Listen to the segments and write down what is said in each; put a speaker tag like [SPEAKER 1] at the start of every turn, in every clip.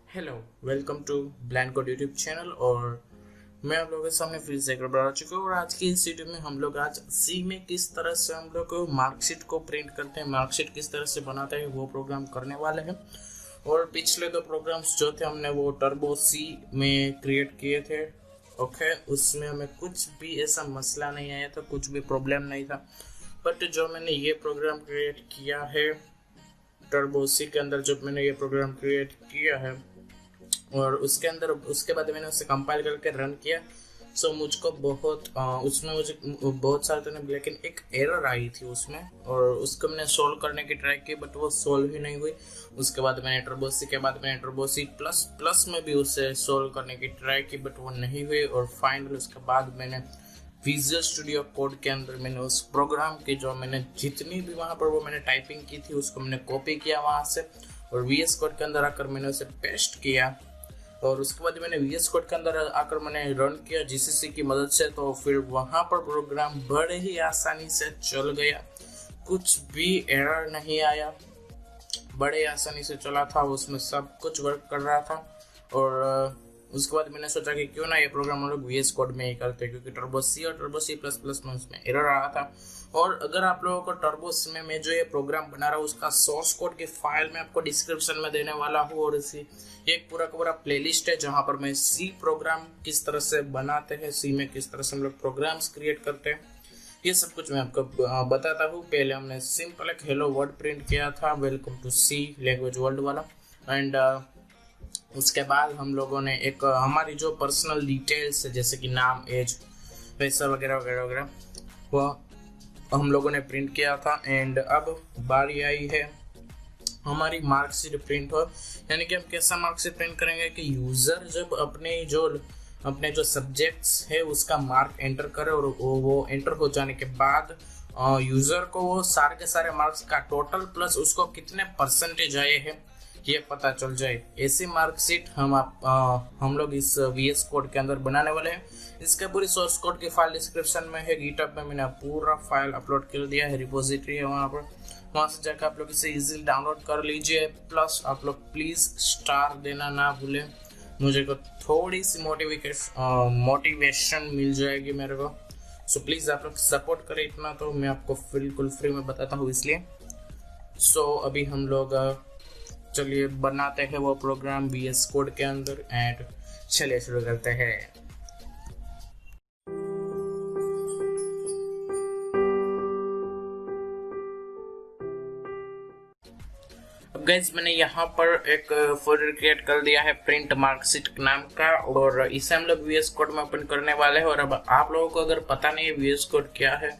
[SPEAKER 1] Hello, welcome to bland code YouTube channel. और मैं आप लोगों के सामने फिर से एक बार आ चुका हूँ। और आज की इस वीडियो में हम लोग आज सी में किस तरह से हम लोग मार्कशीट को प्रिंट करते हैं, मार्कशीट किस तरह से बनाते हैं, वो प्रोग्राम करने वाले हैं। और पिछले दो प्रोग्राम्स जो थे हमने वो टर्बो सी में क्रिएट किए थे। ओके, उसमें हमें कुछ भी ऐसा मसला नहीं आया था, कुछ भी प्रॉब्लम नहीं था। बट जो मैंने ये प्रोग्राम क्रिएट किया है टर्बो सी के अंदर, जब मैंने ये प्रोग्राम क्रिएट किया है और उसके अंदर उसके बाद मैंने उसे कंपाइल करके रन किया, सो मुझको उसमें मुझे बहुत सारे तो नहीं, लेकिन एक एरर आई थी उसमें। और उसको मैंने सोल्व करने की ट्राई की, बट वो सोल्व ही नहीं हुई। उसके बाद मैंने टर्बोसी के बाद मैंने टर्बोसी प्लस प्लस में भी उसे सोल्व करने की ट्राई की, बट वो नहीं हुई। और फाइनली उसके बाद मैंने विजुअल स्टूडियो कोड के अंदर मैंने उस प्रोग्राम की जो मैंने जितनी भी वहाँ पर वो मैंने टाइपिंग की थी उसको मैंने कॉपी किया वहाँ से, और वीएस कोड के अंदर आकर मैंने उसे पेस्ट किया। और उसके बाद मैंने वीएस कोड के अंदर आकर मैंने रन किया जीसीसी की मदद से, तो फिर वहाँ पर प्रोग्राम बड़े ही आसानी से चल गया, कुछ भी एरर नहीं आया, बड़े आसानी से चला था, उसमें सब कुछ वर्क कर रहा था। और उसके बाद मैंने सोचा कि क्यों ना ये प्रोग्राम हम लोग वीएस कोड में ही करते हैं, क्योंकि टर्बो सी और टर्बो सी प्लस प्लस में उसमें एरर आ रहा था। और अगर आप लोगों को टर्बो सी में मैं जो ये प्रोग्राम बना रहा हूँ उसका सोर्स कोड की फाइल मैं आपको डिस्क्रिप्शन में देने वाला हूँ। और इसी एक पूरा का पूरा प्लेलिस्ट है जहाँ पर मैं सी प्रोग्राम किस तरह से बनाते हैं, सी में किस तरह से हम लोग प्रोग्राम्स क्रिएट करते हैं, ये सब कुछ मैं आपको बताता हूँ। पहले हमने सिंपल एक हेलो वर्ड प्रिंट किया था, welcome to C language world वाला। एंड उसके बाद हम लोगों ने एक हमारी जो पर्सनल डिटेल्स है जैसे कि नाम, एज, पैसा वगैरह वगैरह वगैरह, वह हम लोगों ने प्रिंट किया था। एंड अब बारी आई है हमारी मार्कशीट प्रिंट हो, यानी कि हम कैसा मार्कशीट प्रिंट करेंगे कि यूज़र जब अपने जो सब्जेक्ट्स है उसका मार्क एंटर करे, और वो एंटर हो जाने के बाद यूज़र को वो सारे के सारे मार्क्स का टोटल प्लस उसको कितने परसेंटेज आए हैं ये पता चल जाए। ऐसी मार्कशीट हम लोग इस वीएस कोड के अंदर बनाने वाले हैं। इसका पूरी सोर्स कोड की फाइल डिस्क्रिप्शन में है, गिटहब में मैंने पूरा फाइल अपलोड कर दिया है, रिपोजिटरी है वहाँ से जाकर आप लोग इसे इजीली डाउनलोड कर लीजिए। प्लस आप लोग प्लीज़ स्टार देना ना भूलें, मुझे को थोड़ी सी मोटिवेशन मिल जाएगी मेरे को। सो प्लीज़ आप लोग सपोर्ट करें, इतना तो मैं आपको बिल्कुल फ्री में बताता हूँ इसलिए। सो अभी हम लोग चलिए बनाते हैं वो प्रोग्राम वीएस कोड के अंदर, एंड चलिए शुरू करते हैं। अब गाइस मैंने यहाँ पर एक फोल्डर क्रिएट कर दिया है प्रिंट मार्कशीट नाम का, और इसे हम लोग वीएस कोड में ओपन करने वाले हैं। और अब आप लोगों को अगर पता नहीं है वीएस कोड क्या है,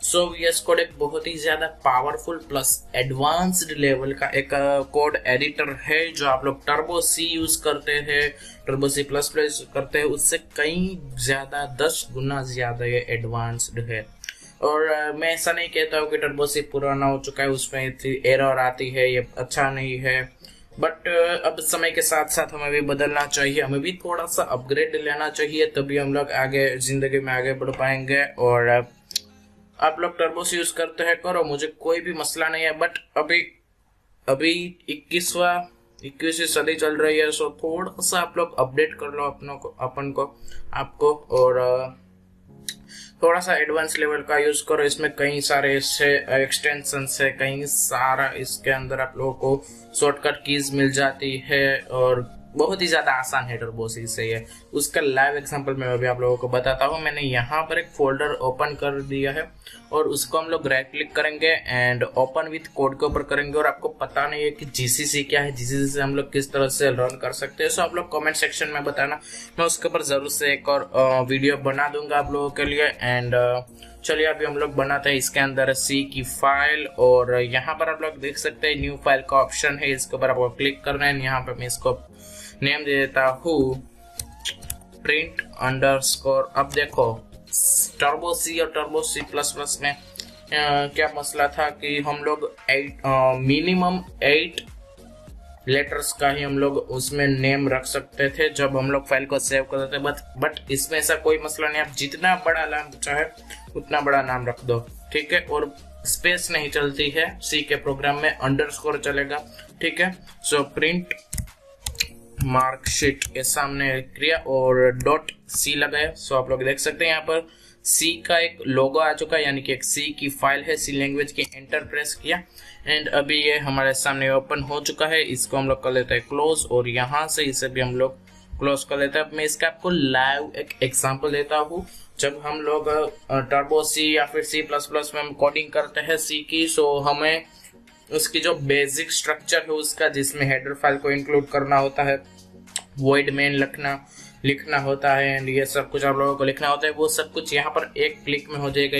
[SPEAKER 1] सो वीएस कोड एक बहुत ही ज्यादा पावरफुल प्लस एडवांस्ड लेवल का एक कोड एडिटर है जो आप लोग टर्बो सी यूज करते हैं, टर्बो सी प्लस प्लस करते हैं, उससे कई ज्यादा 10 गुना ज्यादा ये एडवांस्ड है। और मैं ऐसा नहीं कहता हूँ कि टर्बो सी पुराना हो चुका है, उसमें एरर आती है, ये अच्छा नहीं है। बट अब समय के साथ साथ हमें भी बदलना चाहिए, हमें भी थोड़ा सा अपग्रेड लेना चाहिए, तभी हम लोग आगे जिंदगी में आगे बढ़ पाएंगे। और आप लोग टर्बो से यूज करते हैं करो, मुझे कोई भी मसला नहीं है। बट अभी 21वीं सदी चल रही है, सो थोड़ा सा आप लोग अपडेट कर लो आपको, और थोड़ा सा एडवांस लेवल का यूज करो। इसमें कई सारे ऐसे एक्सटेंशंस है, कई सारा इसके अंदर आप लोगों को शॉर्टकट कीज मिल जाती है, और बहुत ही ज्यादा आसान है टर्बो सी से ये। उसका लाइव एग्जांपल मैं अभी आप लोगों को बताता हूँ। मैंने यहाँ पर एक फोल्डर ओपन कर दिया है, और उसको हम लोग राइट क्लिक करेंगे एंड ओपन विथ कोड के ऊपर करेंगे। और आपको पता नहीं है कि जीसीसी क्या है, जीसीसी से हम लोग किस तरह से रन कर सकते हैं, सो आप लोग कमेंट सेक्शन में बताना, मैं उसके ऊपर जरूर से एक और वीडियो बना दूंगा आप लोगों के लिए। एंड चलिए अभी हम लोग बनाते हैं इसके अंदर सी की फाइल। और यहाँ पर आप लोग देख सकते हैं न्यू फाइल का ऑप्शन है, इसके ऊपर आपको क्लिक करना है। यहाँ पर मैं इसको नेम दे देता हूँ प्रिंट अंडरस्कोर। अब देखो टर्बो सी और टर्बो सी प्लस प्लस में क्या मसला था कि हम लोग मिनिमम 8 लेटर्स का ही हम लोग उसमें नेम रख सकते थे जब हम लोग फाइल को सेव करते थे। बट इसमें ऐसा कोई मसला नहीं, आप जितना बड़ा नाम चाहे उतना बड़ा नाम रख दो, ठीक है। और स्पेस नहीं चलती है सी के प्रोग्राम में, अंडरस्कोर चलेगा, ठीक है। सो प्रिंट मार्कशीट के सामने क्रिया और डॉट सी लगाया। सो आप लोग देख सकते हैं यहाँ पर सी का एक लोगो आ चुका है, यानी कि एक सी की फाइल है, सी लैंग्वेज की। एंटर प्रेस किया एंड अभी ये हमारे सामने ओपन हो चुका है। इसको हम लोग कर लेते हैं क्लोज और यहाँ से इसे भी हम लोग क्लोज कर लेते हैं। अब मैं इसका आपको लाइव एक एग्जांपल देता हूँ। जब हम लोग टर्बो सी या फिर सी प्लस प्लस में हम कोडिंग करते हैं सी की, सो हमें उसकी जो बेसिक स्ट्रक्चर है उसका, जिसमें हेडर फाइल को इंक्लूड करना होता है, वॉइड मेन लिखना होता है एंड ये सब कुछ आप लोगों को लिखना होता है, वो सब कुछ यहाँ पर एक क्लिक में हो जाएगा।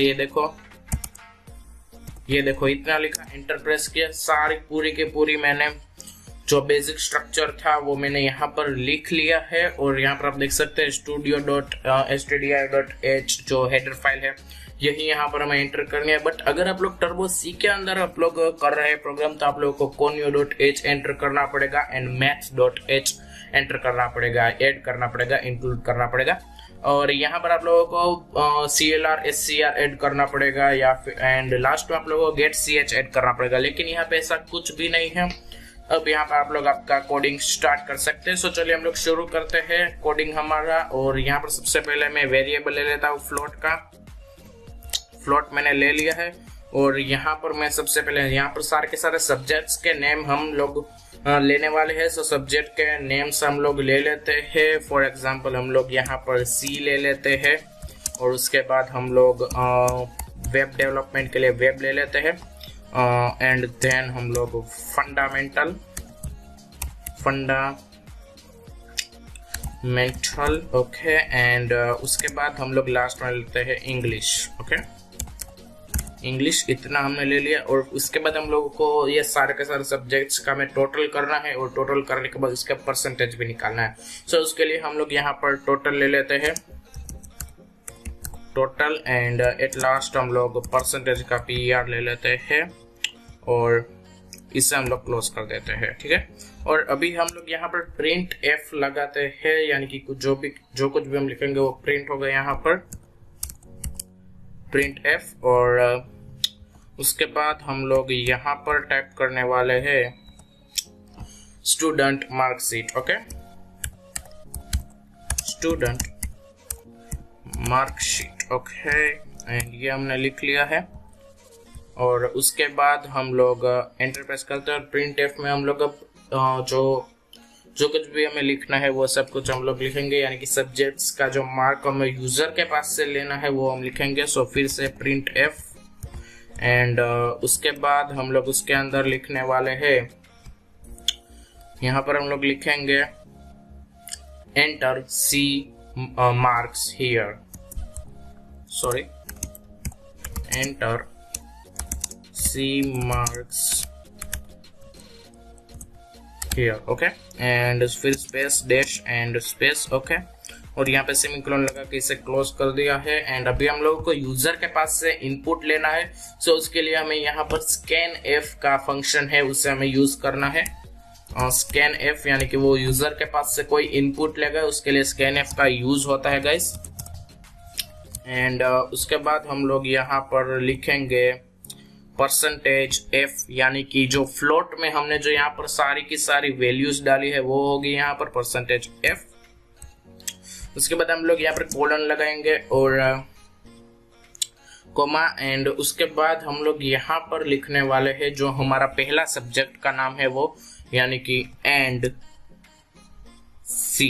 [SPEAKER 1] ये देखो इतना लिखा, एंटर प्रेस किया, सारी पूरी की पूरी मैंने जो बेसिक स्ट्रक्चर था वो मैंने यहाँ पर लिख लिया है। और यहाँ पर आप देख सकते हैं studio.stdi.h जो हेडर फाइल है, यही यहाँ पर हमें एंटर करनी है। बट अगर आप लोग टर्बो सी के अंदर आप लोग कर रहे हैं प्रोग्राम, तो आप लोगों को conio.h एंटर करना पड़ेगा एंड maths.h एंटर करना पड़ेगा, ऐड करना पड़ेगा, इंक्लूड करना पड़ेगा। और यहाँ पर आप लोगों को CLR SCR ऐड करना पड़ेगा या फिर एंड लास्ट में आप लोगों को get ch ऐड करना पड़ेगा। लेकिन यहाँ पे ऐसा कुछ भी नहीं है। अब यहाँ पर आप लोग आपका कोडिंग स्टार्ट कर सकते हैं। सो चलिए हम लोग शुरू करते हैं कोडिंग हमारा। और यहाँ पर सबसे पहले मैं वेरिएबल ले लेता हूँ फ्लोट का। फ्लोट मैंने ले लिया है और यहाँ पर मैं सबसे पहले यहाँ पर सारे के सारे सब्जेक्ट्स के नेम हम लोग लेने वाले हैं। सो सब्जेक्ट के नेम्स हम लोग ले लेते हैं। फॉर एग्जांपल हम लोग यहाँ पर सी ले लेते हैं और उसके बाद हम लोग वेब डेवलपमेंट के लिए वेब ले लेते हैं एंड देन हम लोग फंडामेंटल ओके एंड उसके बाद हम लोग लास्ट में लेते हैं इंग्लिश। ओके, इंग्लिश इतना हमने ले लिया और उसके बाद हम लोगों को ये सारे के सारे सब्जेक्ट्स का हमें टोटल करना है और टोटल करने के बाद इसका परसेंटेज भी निकालना है। सो उसके लिए हम लोग यहाँ पर टोटल ले लेते हैं, टोटल एंड एट लास्ट हम लोग परसेंटेज का PR ले लेते हैं और इसे हम लोग क्लोज कर देते हैं। ठीक है, और अभी हम लोग यहाँ पर प्रिंट F लगाते हैं, यानी कि जो कुछ भी हम लिखेंगे वो प्रिंट होगा यहाँ पर प्रिंट F। और उसके बाद हम लोग यहाँ पर टाइप करने वाले हैं student marksheet. Okay, student marksheet. Okay, and ये हमने लिख लिया है। और उसके बाद हम लोग एंटर प्रेस करते हैं और प्रिंट F में हम लोग अब जो कुछ भी हमें लिखना है वो सब कुछ हम लोग लिखेंगे, यानी कि सब्जेक्ट्स का जो मार्क हमें यूजर के पास से लेना है वो हम लिखेंगे। सो फिर से प्रिंट F एंड उसके बाद हम लोग उसके अंदर लिखने वाले हैं, यहाँ पर हम लोग लिखेंगे enter C marks here, sorry, enter C marks here। Okay, and फिर space dash and space. Okay, और यहाँ पे सेमीकोलन लगा के इसे क्लोज कर दिया है। एंड अभी हम लोगों को यूजर के पास से इनपुट लेना है। सो उसके लिए हमें यहाँ पर स्कैन F का फंक्शन है, उसे हमें यूज करना है। स्कैन F यानी कि वो यूजर के पास से कोई इनपुट लेगा, उसके लिए स्कैन F का यूज होता है गाइस। एंड उसके बाद हम लोग यहाँ पर लिखेंगे परसेंटेज F, यानी कि जो फ्लोट में हमने जो यहाँ पर सारी की सारी वैल्यूज डाली है वो होगी यहाँ पर परसेंटेज F। उसके बाद हम लोग यहाँ पर कोलन लगाएंगे और कोमा एंड उसके बाद हम लोग यहाँ पर लिखने वाले हैं जो हमारा पहला सब्जेक्ट का नाम है वो, यानी कि एंड C।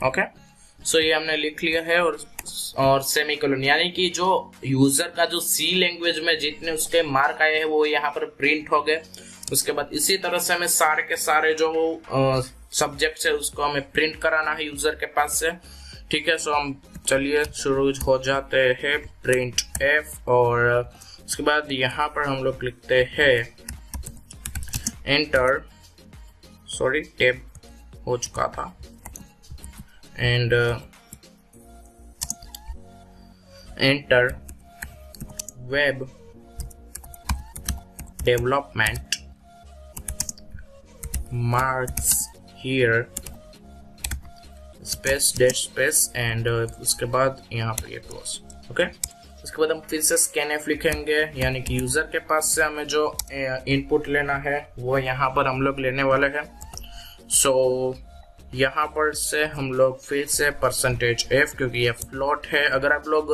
[SPEAKER 1] ओके, सो ये हमने लिख लिया है और सेमीकोलन, यानी कि जो यूजर का जो C लैंग्वेज में जितने उसके मार्क आए हैं वो यहाँ पर प्रिंट हो गए। उसके बाद इसी तरह से हमें सारे के सारे जो सब्जेक्ट है उसको हमें प्रिंट कराना है यूजर के पास से। ठीक है, सो हम चलिए शुरू हो जाते हैं प्रिंट F। और उसके बाद यहाँ पर हम लोग लिखते हैं एंटर, सॉरी टैब हो चुका था, and enter web development marks here space dash space and उसके बाद यहाँ पे ये क्लोज। ओके, उसके बाद हम फिर से स्कैन F लिखेंगे, यानी कि यूजर के पास से हमें जो इनपुट लेना है वो यहाँ पर हम लोग लेने वाले हैं। सो यहाँ पर से हम लोग फिर से %f, क्योंकि ये फ्लोट है, अगर आप लोग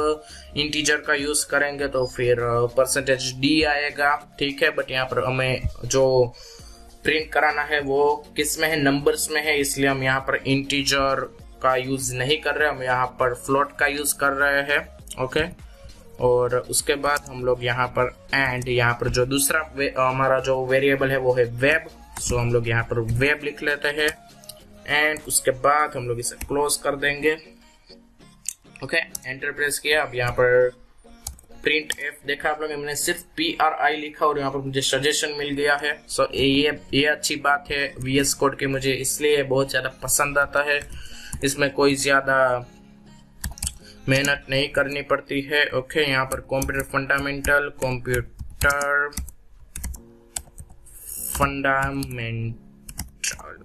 [SPEAKER 1] इंटीजर का यूज करेंगे तो फिर %d आएगा, ठीक है। बट यहाँ पर हमें जो प्रिंट कराना है वो किस में है, नंबर्स में है, इसलिए हम यहाँ पर इंटीजर का यूज नहीं कर रहे, हम यहाँ पर फ्लोट का यूज कर रहे हैं, ओके। और उसके बाद हम लोग यहाँ पर एंड यहाँ पर जो दूसरा हमारा जो वेरिएबल है वो है वेब, सो हम लोग यहाँ पर वेब लिख लेते हैं एंड उसके बाद हम लोग इसे क्लोज कर देंगे, ओके। एंटर प्रेस किया। अब यहाँ पर प्रिंट एफ देखा आप लोग, मैंने सिर्फ PRI लिखा और यहाँ पर मुझे सजेशन मिल गया है। सो ये अच्छी बात है VS कोड की, मुझे इसलिए बहुत ज़्यादा पसंद आता है, इसमें कोई ज़्यादा मेहनत नहीं करनी पड़ती है, ओके। यहाँ पर कंप्यूटर फंडामेंटल,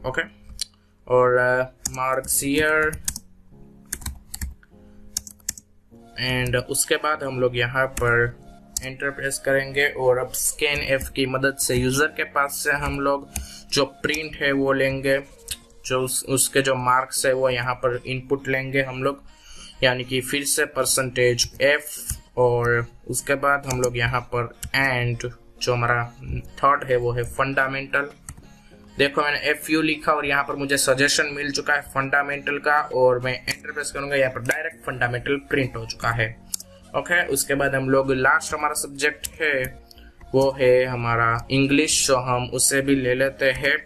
[SPEAKER 1] ओके। और मार्क्सियर एंड उसके बाद हम लोग यहाँ पर एंटर प्रेस करेंगे और अब स्कैन एफ की मदद से यूजर के पास से हम लोग जो प्रिंट है वो लेंगे, जो उसके जो मार्क्स है वो यहाँ पर इनपुट लेंगे हम लोग, यानी कि फिर से %f। और उसके बाद हम लोग यहाँ पर एंड जो हमारा थर्ड है वो है फंडामेंटल। देखो मैंने FU लिखा और यहाँ पर मुझे सजेशन मिल चुका है फंडामेंटल का, और मैं एंटर प्रेस करूंगा, यहाँ पर डायरेक्ट फंडामेंटल प्रिंट हो चुका है, ओके। उसके बाद हम लोग लास्ट हमारा सब्जेक्ट है वो है हमारा इंग्लिश, तो हम उसे भी ले लेते हैं।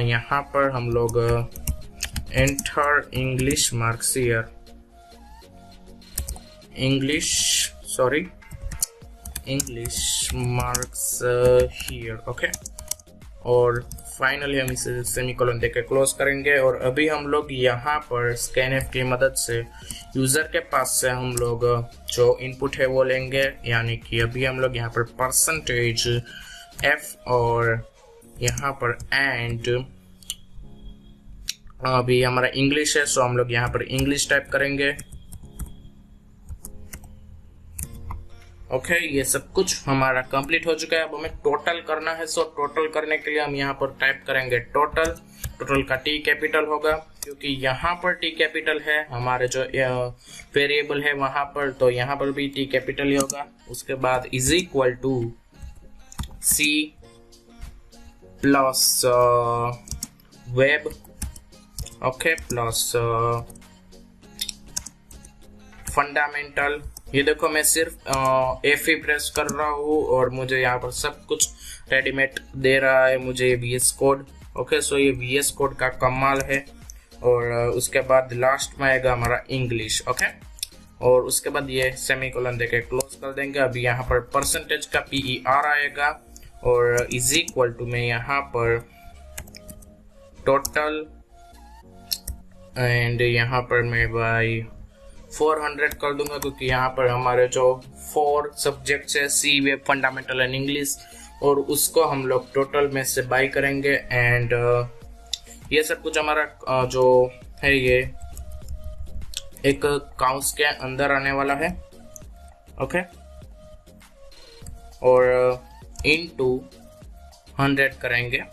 [SPEAKER 1] यहाँ पर हम लोग enter English marks here, okay. और फाइनली हम इसे सेमीकोलन देकर क्लोज करेंगे। और अभी हम लोग यहाँ पर स्कैनएफ की मदद से यूजर के पास से हम लोग जो इनपुट है वो लेंगे, यानी कि अभी हम लोग यहाँ पर %f और यहाँ पर एंड अभी हमारा इंग्लिश है, सो हम लोग यहाँ पर इंग्लिश टाइप करेंगे, ओके। ये सब कुछ हमारा कंप्लीट हो चुका है। अब हमें टोटल करना है, सो टोटल करने के लिए हम यहाँ पर टाइप करेंगे टोटल का T कैपिटल होगा, क्योंकि यहाँ पर T कैपिटल है, हमारे जो वेरिएबल है वहां पर, तो यहाँ पर भी T कैपिटल ही होगा। उसके बाद is equal to C plus web, okay, plus fundamental. ये देखो मैं सिर्फ F ही प्रेस कर रहा हूँ और मुझे यहाँ पर सब कुछ रेडीमेड दे रहा है मुझे ये VS कोड, ओके। सो ये VS कोड का कमाल है। और उसके बाद लास्ट में आएगा हमारा इंग्लिश, ओके। और उसके बाद ये सेमीकोलन देके क्लोज कर देंगे। अभी यहाँ पर परसेंटेज का PER आएगा और इज इक्वल टू में यहाँ पर टोटल एंड यहाँ पर मैं भाई 400 कर दूंगा, क्योंकि यहाँ पर हमारे जो 4 सब्जेक्ट्स है C, web, fundamental and English, और उसको हम लोग टोटल में से बाई करेंगे। एंड ये सब कुछ हमारा जो है ये एक काउंट्स के अंदर आने वाला है, ओके। और इनटू 100 करेंगे,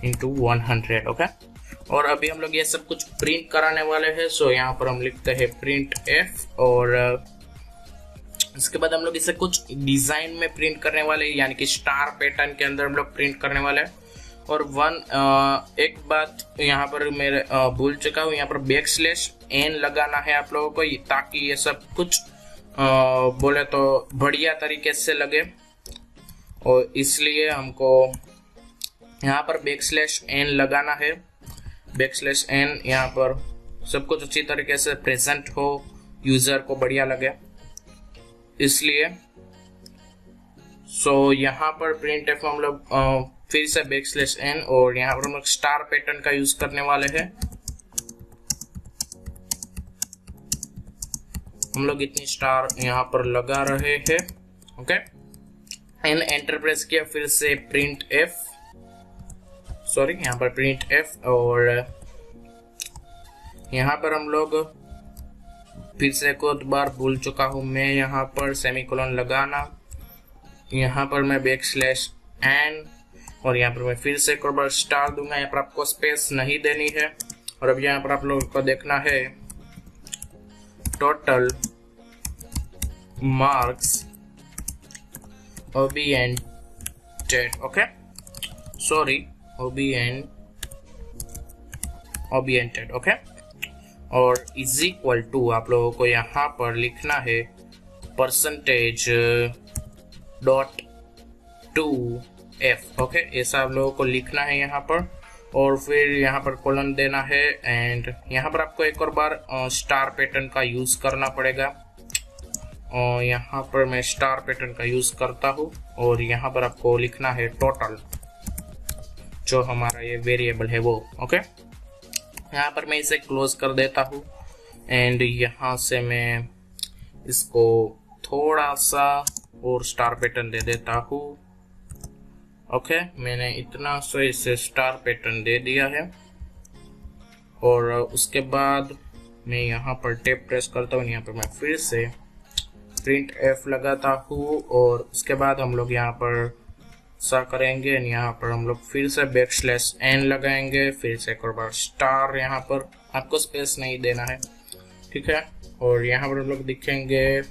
[SPEAKER 1] इनटू 100, ओके। और अभी हम लोग ये सब कुछ प्रिंट कराने वाले हैं, सो यहाँ पर हम लिखते हैं प्रिंट एफ। और इसके बाद हम लोग इसे कुछ डिजाइन में प्रिंट करने वाले हैं, यानी कि स्टार पैटर्न के अंदर हम लोग प्रिंट करने वाले हैं। और एक बात यहाँ पर मेरे भूल चुका हूँ, यहाँ पर \n लगाना है आप लोगों को, ताकि ये सब कुछ बोले तो बढ़िया तरीके से लगे, और इसलिए हमको यहाँ पर \n लगाना है। \n यहाँ पर सब कुछ अच्छी तरीके से प्रेजेंट हो, यूजर को बढ़िया लगे, इसलिए सो यहाँ पर प्रिंट एफ हम लोग फिर से \n और यहाँ पर हम लोग स्टार पैटर्न का यूज करने वाले हैं। हम लोग इतनी स्टार यहाँ पर लगा रहे हैं, ओके। एंड एंटर प्रेस किया, फिर से प्रिंट एफ, सॉरी यहाँ पर प्रिंट एफ। और यहाँ पर हम लोग फिर से एक और बार भूल चुका हूँ मैं, यहाँ पर सेमीकोलन लगाना, यहाँ पर मैं \n और यहाँ पर मैं फिर से एक और बार स्टार दूंगा। यहाँ पर आपको स्पेस नहीं देनी है। और अब यहाँ पर आप लोगों को देखना है total marks oriented, okay, sorry, oriented, okay. और इज इक्वल टू आप लोगों को यहाँ पर लिखना है percentage dot to F, okay, ऐसा आप लोगों को लिखना है यहाँ पर। और फिर यहाँ पर कॉलन देना है एंड यहाँ पर आपको एक और बार स्टार पैटर्न का यूज करना पड़ेगा। और यहाँ पर मैं स्टार पैटर्न का यूज करता हूँ और यहाँ पर आपको लिखना है टोटल, जो हमारा ये वेरिएबल है वो, ओके। यहाँ पर मैं इसे क्लोज कर देता हूँ एंड यहाँ से मैं इसको थोड़ा सा और स्टार पैटर्न दे देता हूँ, ओके। मैंने इतना सा इसे स्टार पैटर्न दे दिया है। और उसके बाद मैं यहाँ पर टैब प्रेस करता हूँ, यहाँ पर मैं फिर से प्रिंट एफ लगाता हूँ और उसके बाद हम लोग यहाँ पर सा करेंगे। यहाँ पर हम लोग फिर से बैकस्लैश एन लगाएंगे, फिर से एक और बार स्टार, यहाँ पर आपको स्पेस नहीं देना है, ठीक है। और यहाँ पर हम लोग लिखेंगे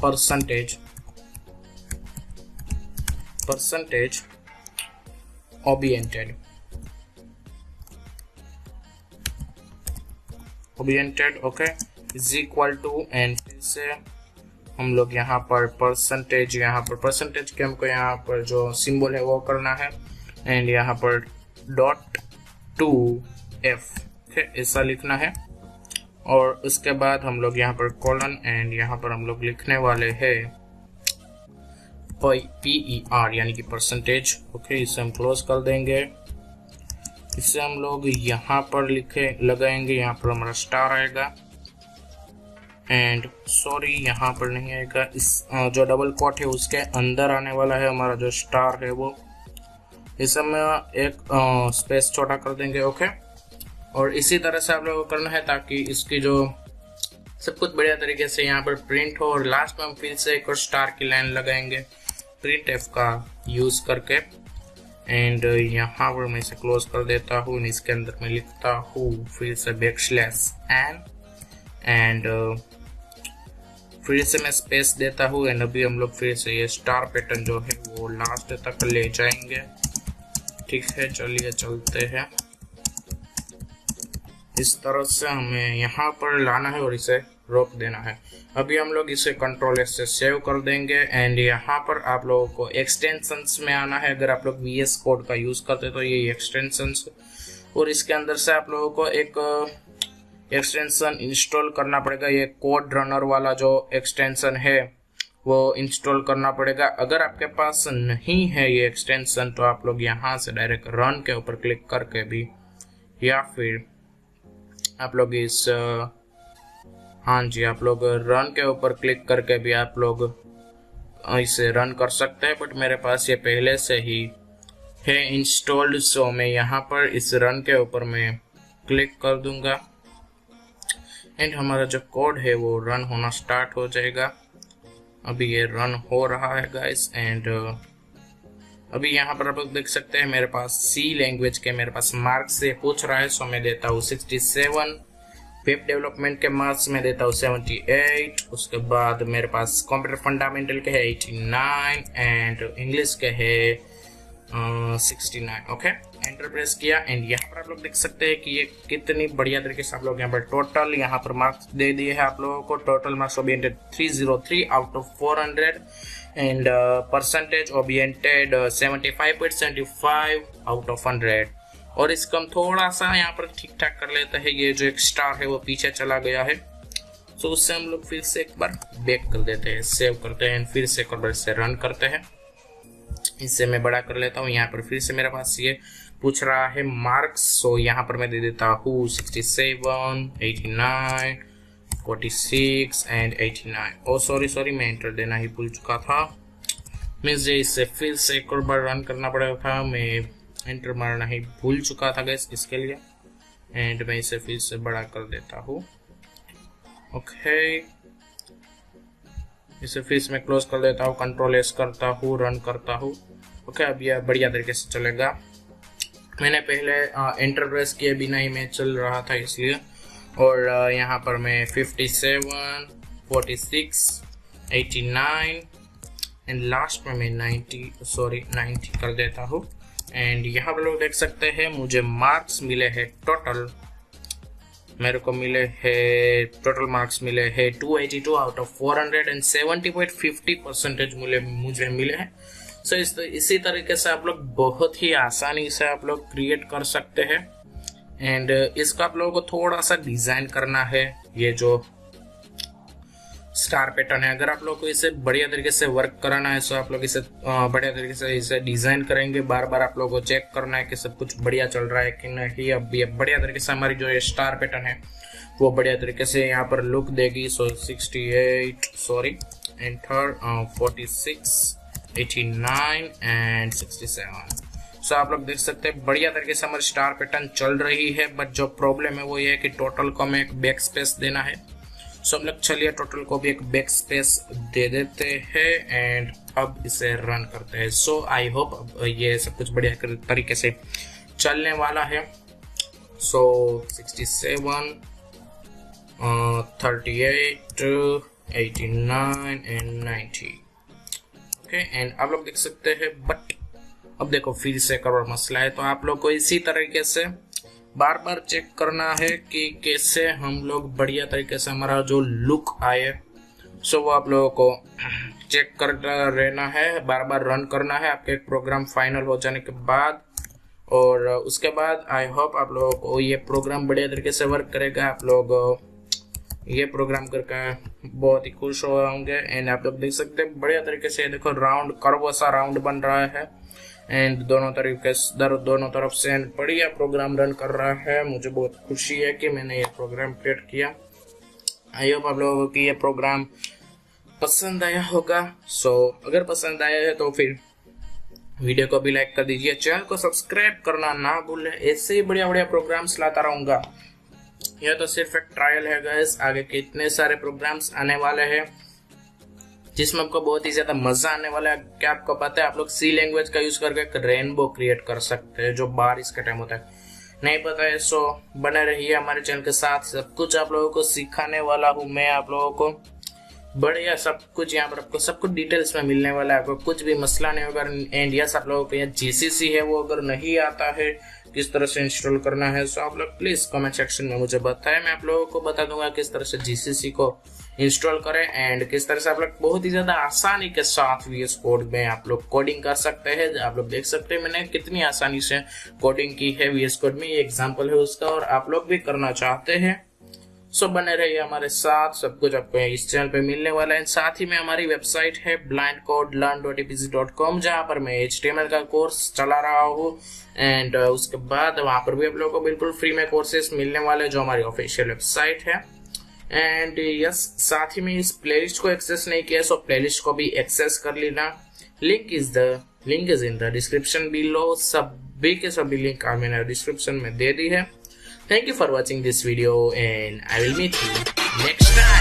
[SPEAKER 1] percentage oriented, okay, is equal to and फिर से हम लोग यहाँ पर परसेंटेज के हमको यहाँ पर जो सिंबल है वो करना है एंड यहाँ पर डॉट टू एफ, ऐसा लिखना है। और उसके बाद हम लोग यहाँ पर कॉलन एंड यहाँ पर हम लोग लिखने वाले हैं PER यानी कि परसेंटेज, ओके। इसे हम क्लोज कर देंगे। इसे हम लोग यहाँ पर लगाएंगे, यहाँ पर हमारा स्टार आएगा एंड सॉरी यहाँ पर नहीं आएगा, इस जो डबल कोट है उसके अंदर आने वाला है हमारा जो स्टार है वो। इसे हम एक स्पेस छोटा कर देंगे, ओके। और इसी तरह से आप लोगों को करना है ताकि इसकी जो सब कुछ बढ़िया तरीके से यहाँ पर प्रिंट हो। और लास्ट में हम फिर से एक और स्टार की लाइन लगाएंगे प्रिंट एफ का यूज करके एंड यहाँ पर मैं इसे क्लोज कर देता हूँ। इसके अंदर मैं लिखता हूँ फिर से बैकस्लैश एन एंड फिर से मैं स्पेस देता हूँ एंड अभी हम लोग फिर से ये स्टार पैटर्न जो है वो लास्ट तक ले जाएंगे, ठीक है। चलिए चलते हैं। इस तरह से हमें यहाँ पर लाना है और इसे रोक देना है। अभी हम लोग इसे कंट्रोल एस से सेव कर देंगे एंड यहाँ पर आप लोगों को एक्सटेंशंस में आना है। अगर आप लोग VS कोड का यूज करते तो ये एक्सटेंशंस, और इसके अंदर से आप लोगों को एक एक्सटेंशन इंस्टॉल करना पड़ेगा। ये कोड रनर वाला जो एक्सटेंशन है वो इंस्टॉल करना पड़ेगा। अगर आपके पास नहीं है ये एक्सटेंशन तो आप लोग यहाँ से डायरेक्ट रन के ऊपर क्लिक करके भी, या फिर आप लोग इस हाँ जी, आप लोग रन के ऊपर क्लिक करके भी आप लोग इसे रन कर सकते हैं। बट मेरे पास ये पहले से ही है इंस्टॉल्ड, सो मैं यहाँ पर इस रन के ऊपर मैं क्लिक कर दूंगा एंड हमारा जो कोड है वो रन होना स्टार्ट हो जाएगा। अभी ये रन हो रहा है गाइस एंड अभी यहाँ पर आप लोग देख सकते हैं मेरे पास C लैंग्वेज के मेरे पास मार्क्स से पूछ रहा है, सो मैं देता हूँ 67। वेब डेवलपमेंट के मार्क्स में देता हूँ 78। उसके बाद मेरे पास कंप्यूटर फंडामेंटल के है 89 एंड इंग्लिश के है 69, ओके। एंटर प्रेस किया एंड यहाँ पर आप लोग देख सकते हैं कि ये कितनी बढ़िया तरीके से आप लोग यहाँ पर टोटल यहाँ पर मार्क्स दे दिए हैं आप लोगों को। Total marks oriented 303 out of 400 and percentage oriented 75.75 out of 100। और इसको हम थोड़ा सा यहाँ पर ठीक ठाक कर लेते हैं। ये जो एक स्टार है वो पीछे चला गया है, तो उससे हम लोग फिर से एक बार बैक कर देते हैं, सेव करते हैं, फिर से एक बार से रन करते हैं। इससे मैं बड़ा कर लेता हूँ। यहाँ पर फिर से मेरे पास ये पूछ रहा है मार्क्स, सो यहाँ पर मैं दे देता हूँ 67, 89, 46 एंड 89। ओ सॉरी मैं एंटर देना ही भूल चुका था। मुझे इसे फिर से एक और बार रन करना पड़ेगा था, मैं एंटर मारना ही भूल चुका था गैस इसके लिए। एंड मैं इसे फिर से बड़ा कर देता हूँ, ओके। इसे फिर से मैं क्लोज कर देता हूँ, कंट्रोल एस करता हूँ, रन करता हूँ ओके, अब यह बढ़िया तरीके से चलेगा। मैंने पहले एंटर प्रेस किए बिना ही मैच चल रहा था इसलिए, और यहाँ पर मैं 57, 46, 89 एंड लास्ट में मैं 90 कर देता हूँ। एंड यहाँ पर लोग देख सकते हैं मुझे मार्क्स मिले हैं टोटल, मेरे को मिले हैं टोटल मार्क्स मिले हैं 282 आउट ऑफ 470.50% मुझे मिले हैं। सो इसी तरीके से आप लोग बहुत ही आसानी से आप लोग क्रिएट कर सकते हैं। एंड इसका आप लोगों को थोड़ा सा डिजाइन करना है, ये जो स्टार पैटर्न है, अगर आप लोग को इसे बढ़िया तरीके से वर्क कराना है तो आप लोग इसे बढ़िया तरीके से इसे डिजाइन करेंगे। बार बार आप लोगों को चेक करना है कि सब कुछ बढ़िया चल रहा है कि नहीं। अब ये बढ़िया तरीके से हमारी जो ये स्टार पैटर्न है वो बढ़िया तरीके से यहाँ पर लुक देगी। सो 68 एंटर 46, 89 एंड 67। सो आप लोग देख सकते हैं बढ़िया तरीके से हमारी स्टार पैटर्न चल रही है। बट जो प्रॉब्लम है वो ये है कि टोटल को हमें एक बैक स्पेस देना है। सो हम लोग चलिए टोटल को भी एक बैक स्पेस दे देते हैं एंड अब इसे रन करते हैं। सो आई होप ये सब कुछ बढ़िया तरीके से चलने वाला है। सो 67, 38, 89 एंड 90। ओके, एंड आप लोग देख सकते हैं। बट अब देखो फिर से एक और मसला है, तो आप लोग को इसी तरीके से बार बार चेक करना है कि कैसे हम लोग बढ़िया तरीके से हमारा जो लुक आए। सो वो आप लोगों को चेक करना रहना है, बार बार रन करना है आपके प्रोग्राम फाइनल हो जाने के बाद। और उसके बाद आई होप आप लोगों को ये प्रोग्राम बढ़िया तरीके से वर्क करेगा। आप लोग ये प्रोग्राम करके बहुत ही खुश हो होंगे। एंड आप लोग देख सकते हैं बढ़िया तरीके से देखो राउंड कर्व सा राउंड बन रहा है एंड दोनों तरफ से बढ़िया प्रोग्राम रन कर रहा है। मुझे बहुत खुशी है कि मैंने ये प्रोग्राम क्रिएट किया। आई होप आप लोगों को ये प्रोग्राम पसंद आया होगा। सो अगर पसंद आया है तो फिर वीडियो को भी लाइक कर दीजिए, चैनल को सब्सक्राइब करना ना भूलें। ऐसे ही बढ़िया बढ़िया प्रोग्राम्स लाता रहूंगा। यह तो सिर्फ एक ट्रायल है गाइस, आगे कितने सारे प्रोग्राम्स आने वाले हैं जिसमें आपको बहुत ही ज्यादा मजा आने वाला है। क्या आपको पता है आप लोग सी लैंग्वेज का यूज करके एक रेनबो क्रिएट कर सकते हैं जो बारिश का टाइम होता है? नहीं पता है? सो बने रहिए हमारे चैनल के साथ, सब कुछ आप लोगों को सिखाने वाला हूँ मैं आप लोगों को। बढ़िया सब कुछ यहाँ पर आपको सब कुछ डिटेल्स में मिलने वाला है, आपको कुछ भी मसला नहीं होगा। एंड यस, आप लोगों को यहाँ जीसीसी है वो अगर नहीं आता है किस तरह से इंस्टॉल करना है, सो आप लोग प्लीज कमेंट सेक्शन में मुझे बताएं, मैं आप लोगों को बता दूंगा किस तरह से जीसीसी को इंस्टॉल करें एंड किस तरह से आप लोग बहुत ही ज्यादा आसानी के साथ VS कोड में आप लोग कोडिंग कर सकते हैं। आप लोग देख सकते हैं मैंने कितनी आसानी से कोडिंग की है VS कोड में, ये एग्जांपल है उसका, और आप लोग भी करना चाहते हैं। सो बने रहिए हमारे साथ, सब कुछ आपको इस चैनल पे मिलने वाला है। साथ ही में हमारी वेबसाइट है blindcodelearn.apc.com जहाँ पर मैं HTML का कोर्स चला रहा हूँ। एंड उसके बाद वहां पर भी आप लोगों को बिल्कुल फ्री में कोर्सेस मिलने वाले जो हमारी ऑफिशियल वेबसाइट है। एंड यस, साथ ही में इस प्लेलिस्ट को एक्सेस नहीं किया, सो प्लेलिस्ट को भी एक्सेस कर लेना। Link is in the description below. सभी के सभी लिंक मैंने डिस्क्रिप्शन में दे दी है। Thank you for watching this video and I will meet you next time.